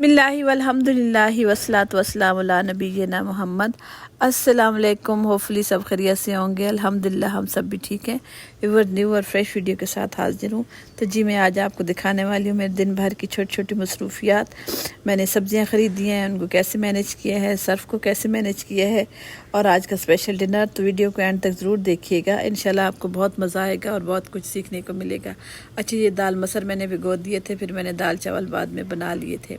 बिस्मिल्लाहि वल्हम्दुलिल्लाहि वस्सलातु वस्सलामु अला नबीना मोहम्मद। अस्सलाम वालेकुम। होपफुली सब खैरियत से होंगे। अल्हम्दुलिल्लाह हम सब भी ठीक हैं। न्यू और फ्रेश वीडियो के साथ हाजिर हूँ। तो जी मैं आज आपको दिखाने वाली हूँ मेरे दिन भर की छोटी छोटी मसरूफियात। मैंने सब्जियाँ ख़रीदी हैं, उनको कैसे मैनेज किया है, सर्फ को कैसे मैनेज किया है, और आज का स्पेशल डिनर। तो वीडियो को एंड तक ज़रूर देखिएगा, इंशाल्लाह आपको बहुत मज़ा आएगा और बहुत कुछ सीखने को मिलेगा। अच्छा, ये दाल मसर मैंने भिगो दिए थे, फिर मैंने दाल चावल बाद में बना लिए थे।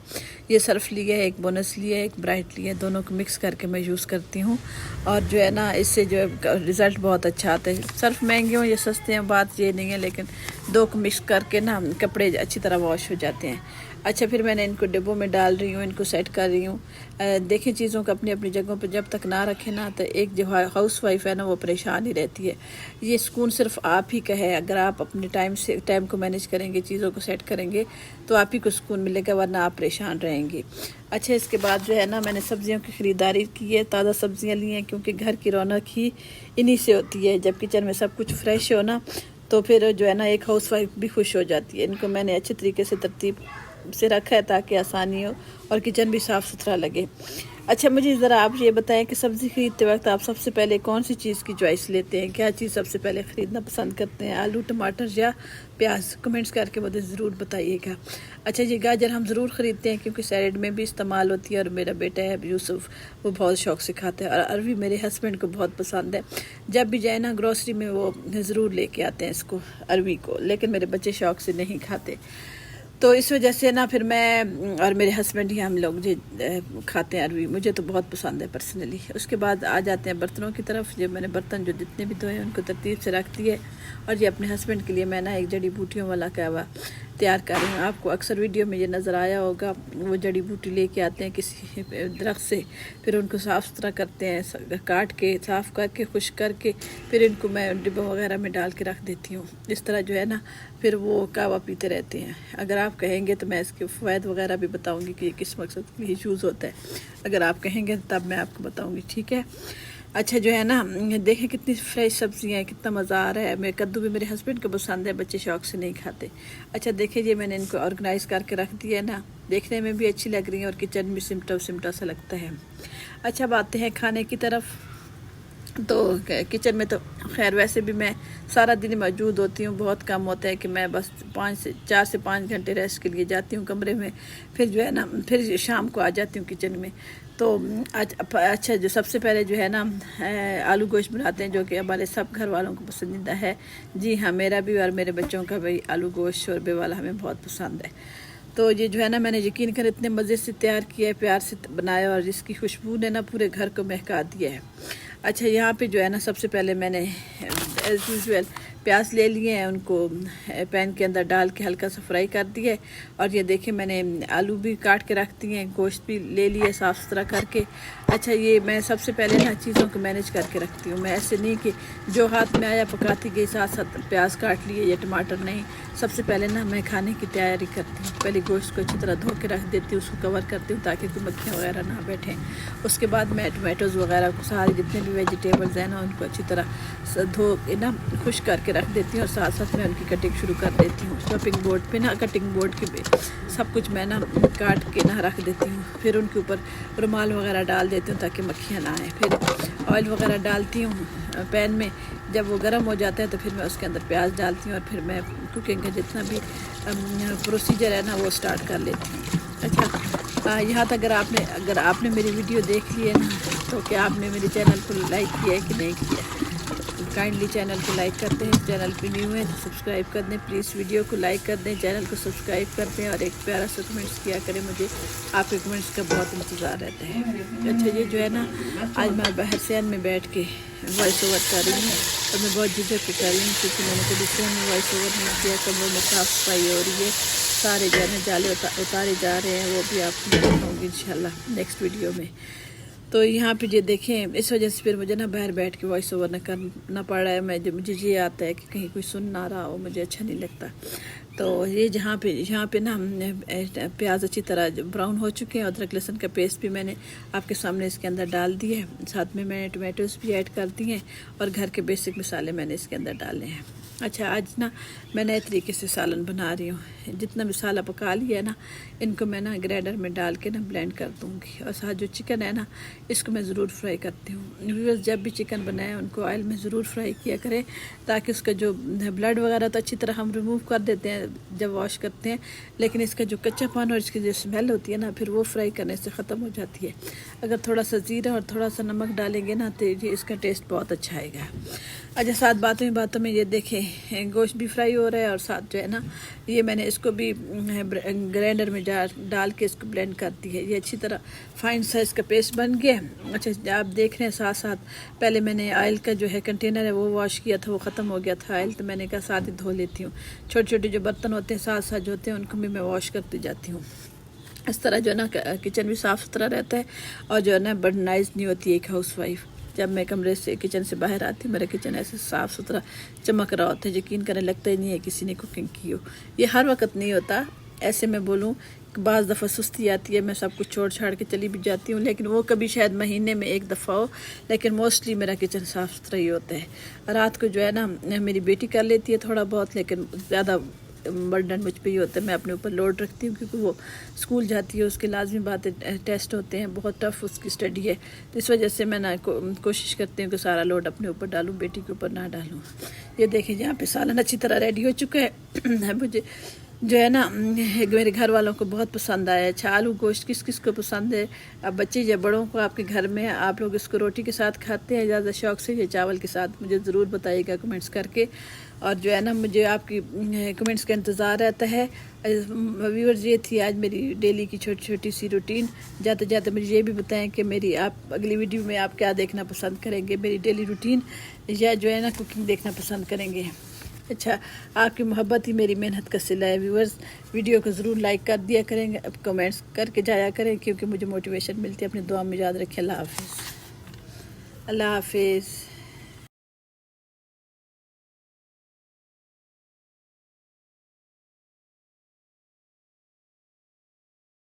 ये सर्फ लिया है, एक बोनस लिया है, एक ब्राइट लिया है, दोनों को मिक्स करके मैं यूज़ करती हूँ। और जो है ना, इससे जो है रिज़ल्ट बहुत अच्छा आता है। सर्फ महंगे हों या सस्ते हैं, बात ये नहीं है, लेकिन दो को मिक्स करके ना कपड़े अच्छी तरह वॉश हो जाते हैं। अच्छा, फिर मैंने इनको डिब्बों में डाल रही हूँ, इनको सेट कर रही हूँ। देखें, चीज़ों को अपनी अपनी जगहों पर जब तक ना रखें ना, तो एक जो हाउस वाइफ है ना, वो परेशान ही रहती है। ये सुकून सिर्फ आप ही का है। अगर आप अपने टाइम को मैनेज करेंगे, चीज़ों को सेट करेंगे, तो आप ही को सुकून मिलेगा, वरना आप परेशान रहेंगे। अच्छा, इसके बाद जो है ना, मैंने सब्जियों की ख़रीदारी की है, ताज़ा सब्जियाँ ली हैं, क्योंकि घर की रौनक ही इन्हीं से होती है। जब किचन में सब कुछ फ्रेश हो ना, तो फिर जो है ना, एक हाउस वाइफ भी खुश हो जाती है। इनको मैंने अच्छे तरीके से तरतीब से रखा है ताकि आसानी हो और किचन भी साफ़ सुथरा लगे। अच्छा, मुझे ज़रा आप ये बताएं कि सब्ज़ी ख़रीदते वक्त आप सबसे पहले कौन सी चीज़ की चॉइस लेते हैं? क्या चीज़ सबसे पहले ख़रीदना पसंद करते हैं, आलू, टमाटर या प्याज? कमेंट्स करके मुझे ज़रूर बताइएगा। अच्छा, ये गाजर हम ज़रूर ख़रीदते हैं, क्योंकि सैलेड में भी इस्तेमाल होती है, और मेरा बेटा है यूसुफ, वो बहुत शौक़ से खाता है। और अरवी मेरे हस्बैंड को बहुत पसंद है। जब भी जाए ना ग्रोसरी में, वो ज़रूर लेके आते हैं इसको, अरवी को, लेकिन मेरे बच्चे शौक़ से नहीं खाते। तो इस वजह से ना, फिर मैं और मेरे हस्बैंड ही हम लोग जो खाते हैं अरवी। मुझे तो बहुत पसंद है पर्सनली। उसके बाद आ जाते हैं बर्तनों की तरफ। जो मैंने बर्तन जो जितने भी धोए उनको तरतीब से रख दिए। और ये अपने हस्बैंड के लिए मैं ना एक जड़ी बूटियों वाला कहवा तैयार कर रही हूँ। आपको अक्सर वीडियो में ये नज़र आया होगा, वो जड़ी बूटी लेके आते हैं किसी दरख्त से, फिर उनको साफ़ सुथरा करते हैं, काट के साफ़ करके खुश्क करके, फिर इनको मैं डिब्बों वगैरह में डाल के रख देती हूँ। इस तरह जो है ना, फिर वो कहवा पीते रहते हैं। अगर आप कहेंगे तो मैं इसके फ़वाइद वगैरह भी बताऊँगी कि ये किस मकसद के लिए यूज़ होता है। अगर आप कहेंगे तब मैं आपको बताऊँगी, ठीक है? अच्छा, जो है ना, देखें कितनी फ्रेश सब्जियाँ हैं, कितना मज़ा आ रहा है। मेरे कद्दू भी मेरे हस्बैंड को पसंद है, बच्चे शौक़ से नहीं खाते। अच्छा, देखिए, ये मैंने इनको ऑर्गेनाइज़ करके रख दिया है ना, देखने में भी अच्छी लग रही है और किचन भी सिमटा सिमटा सा लगता है। अच्छा, अब आते हैं खाने की तरफ। तो किचन में तो खैर वैसे भी मैं सारा दिन मौजूद होती हूँ। बहुत कम होता है कि मैं बस 4 से 5 घंटे रेस्ट के लिए जाती हूँ कमरे में, फिर जो है ना, फिर शाम को आ जाती हूँ किचन में। तो अच्छा, जो सबसे पहले जो है ना, आलू गोश्त बनाते हैं, जो कि हमारे सब घर वालों को पसंदीदा है। जी हाँ, मेरा भी और मेरे बच्चों का भी आलू गोश्त शोरबे वाला हमें बहुत पसंद है। तो ये जो है ना, मैंने यकीन कर इतने मज़े से तैयार किया है, प्यार से बनाया, और इसकी खुशबू ने ना पूरे घर को महका दिया है। अच्छा, यहाँ पे जो है ना, सबसे पहले मैंने एज़ यूजुअल प्याज ले लिए हैं, उनको पैन के अंदर डाल के हल्का सा फ्राई कर दिया है। और ये देखिए, मैंने आलू भी काट के रख दिए हैं, गोश्त भी ले लिए साफ़ सुथरा करके। अच्छा, ये मैं सबसे पहले ना चीज़ों को मैनेज करके रखती हूँ। मैं ऐसे नहीं कि जो हाथ में आया पकाती गई, साथ साथ प्याज काट लिए या टमाटर, नहीं। सबसे पहले ना मैं खाने की तैयारी करती हूँ। पहले गोश्त को अच्छी तरह धो के रख देती हूँ, उसको कवर करती हूँ ताकि कोई मक्खियाँ वगैरह ना बैठें। उसके बाद मैं टमाटोज़ वगैरह को, सारे जितने भी वेजिटेबल्स हैं ना, उनको अच्छी तरह धो के ना खुश्क करके रख देती हूँ, और साथ साथ मैं उनकी कटिंग शुरू कर देती हूँ। चॉपिंग बोर्ड पे ना, कटिंग बोर्ड के सब कुछ मैं ना काट के ना रख देती हूँ। फिर उनके ऊपर रुमाल वगैरह डाल देती हूँ ताकि मक्खियाँ ना आए। फिर ऑयल वगैरह डालती हूँ पैन में। जब वो गर्म हो जाता है तो फिर मैं उसके अंदर प्याज डालती हूँ, और फिर मैं कुकिंग का जितना भी प्रोसीजर है ना, वो स्टार्ट कर लेती हूँ। अच्छा, यहाँ तक अगर आपने मेरी वीडियो देख ली है ना, तो क्या आपने मेरे चैनल को लाइक किया है कि नहीं किया? काइंडली चैनल को लाइक करते हैं। चैनल पे न्यू है तो सब्सक्राइब कर दें प्लीज़। वीडियो को लाइक कर दें, चैनल को सब्सक्राइब कर दें, और एक प्यारा सा कमेंट्स किया करें। मुझे आपके कमेंट्स का बहुत इंतज़ार रहता है। अच्छा, ये जो है ना, आज मैं बाहर सैन में बैठ के वॉइस ओवर कर रही हूँ, और मैं बहुत झिझक के कर रही हूँ, क्योंकि मैंने कभी सैन में वॉइस ओवर नहीं किया। कमरों में साफ़ सफाई हो रही है, सारे जो है ना जाले उतारे जा रहे हैं, वो भी आपको दिखाऊँगी इंशाल्लाह नेक्स्ट वीडियो में। तो यहाँ पे ये देखें, इस वजह से फिर मुझे ना बाहर बैठ के वॉइस ओवर ना करना पड़ रहा है। मुझे ये आता है कि कहीं कोई सुन ना रहा हो, मुझे अच्छा नहीं लगता। तो ये यहाँ पे ना प्याज अच्छी तरह ब्राउन हो चुके हैं। अदरक लहसुन का पेस्ट भी मैंने आपके सामने इसके अंदर डाल दिया है, साथ में मैंने टमाटोज़ भी ऐड कर दिए हैं, और घर के बेसिक मसाले मैंने इसके अंदर डाले हैं। अच्छा, आज ना मैं नए तरीके से सालन बना रही हूँ। جتنا مسالہ پکا لیا ہے نا ان کو میں نا گرینڈر میں ڈال کے نا بلینڈ کر دوں گی، اور ساتھ جو چکن ہے نا اس کو میں ضرور فرائی کرتی ہوں۔ ویورز جب بھی چکن بنائیں ان کو آئل میں ضرور فرائی کیا کریں تاکہ اس کا جو بلڈ وغیرہ تو اچھی طرح ہم ریموو کر دیتے ہیں جب واش کرتے ہیں، لیکن اس کا جو کچا پن اور اس کی جو اسمیل ہوتی ہے نا پھر وہ فرائی کرنے سے ختم ہو جاتی ہے۔ اگر تھوڑا سا زیرہ اور تھوڑا سا نمک ڈالیں گے نا تو یہ اس کا ٹیسٹ بہت اچھا آئے گا۔ اچھا، ساتھ باتوں میں یہ دیکھیں گوشت بھی فرائی ہو رہا ہے اور ساتھ جو ہے نا یہ میں نے اس کو بھی گرینڈر میں ڈال کے اس کو بلینڈ کر دی ہے، یہ اچھی طرح فائن سائز کا پیسٹ بن گیا۔ اچھا، آپ دیکھ رہے ہیں ساتھ ساتھ پہلے میں نے آئل کا جو ہے کنٹینر ہے وہ واش کیا تھا، وہ ختم ہو گیا تھا آئل، تو میں نے کہا ساتھ ہی دھو لیتی ہوں۔ چھوٹے چھوٹے جو برتن ہوتے ہیں ساتھ ساتھ جو ہوتے ہیں ان کو بھی میں واش کرتی جاتی ہوں۔ اس طرح جو ہے نا کچن بھی صاف ستھرا رہتا ہے اور جو ہے نا برڈنائز نہیں ہوتی ہے ایک ہاؤس وائف۔ جب میں کمرے سے کچن سے باہر آتی ہوں میرا کچن ایسے صاف ستھرا چمک رہا ہوتا ہے، یقین کرنے لگتا ہی نہیں ہے کسی نے کوکنگ کی ہو۔ یہ ہر وقت نہیں ہوتا، ایسے میں بولوں بعض دفعہ سستی آتی ہے، میں سب کچھ چھوڑ چھاڑ کے چلی بھی جاتی ہوں، لیکن وہ کبھی شاید مہینے میں ایک دفعہ ہو، لیکن موسٹلی میرا کچن صاف ستھرا ہی ہوتا ہے۔ رات کو جو ہے نا میری بیٹی کر لیتی ہے تھوڑا بہت، لیکن زیادہ برڈن مجھ پہ ہی ہوتا ہے، میں اپنے اوپر لوڈ رکھتی ہوں کیونکہ وہ اسکول جاتی ہے، اس کے لازمی باتیں ٹیسٹ ہوتے ہیں، بہت ٹف اس کی اسٹڈی ہے، تو اس وجہ سے میں نا کوشش کرتی ہوں کہ سارا لوڈ اپنے اوپر ڈالوں، بیٹی کے اوپر نہ ڈالوں۔ یہ دیکھیں یہاں پہ سالن اچھی طرح ریڈی ہو چکا ہے۔ مجھے جو ہے نا میرے گھر والوں کو بہت پسند آیا ہے۔ اچھا، آلو گوشت کس کس کو پسند ہے؟ اب بچے یا بڑوں کو آپ کے گھر میں آپ لوگ اس کو روٹی کے ساتھ کھاتے ہیں زیادہ شوق سے یا چاول کے ساتھ؟ مجھے ضرور بتائیے گا کمنٹس کر کے، اور جو ہے نا مجھے آپ کی کمنٹس کا انتظار رہتا ہے۔ ویورز یہ تھی آج میری ڈیلی کی چھوٹی چھوٹی سی روٹین۔ جاتے جاتے مجھے یہ بھی بتائیں کہ میری آپ اگلی ویڈیو میں آپ کیا دیکھنا پسند کریں گے، میری ڈیلی روٹین یا جو ہے نا کوکنگ دیکھنا پسند کریں گے؟ اچھا، آپ کی محبت ہی میری محنت کا صلہ ہے۔ ویورز ویڈیو کو ضرور لائک کر دیا کریں گے، کمنٹس کر کے جایا کریں کیونکہ مجھے موٹیویشن ملتی ہے۔ اپنی دعا میں یاد رکھیں۔ اللہ حافظ۔ اللہ حافظ۔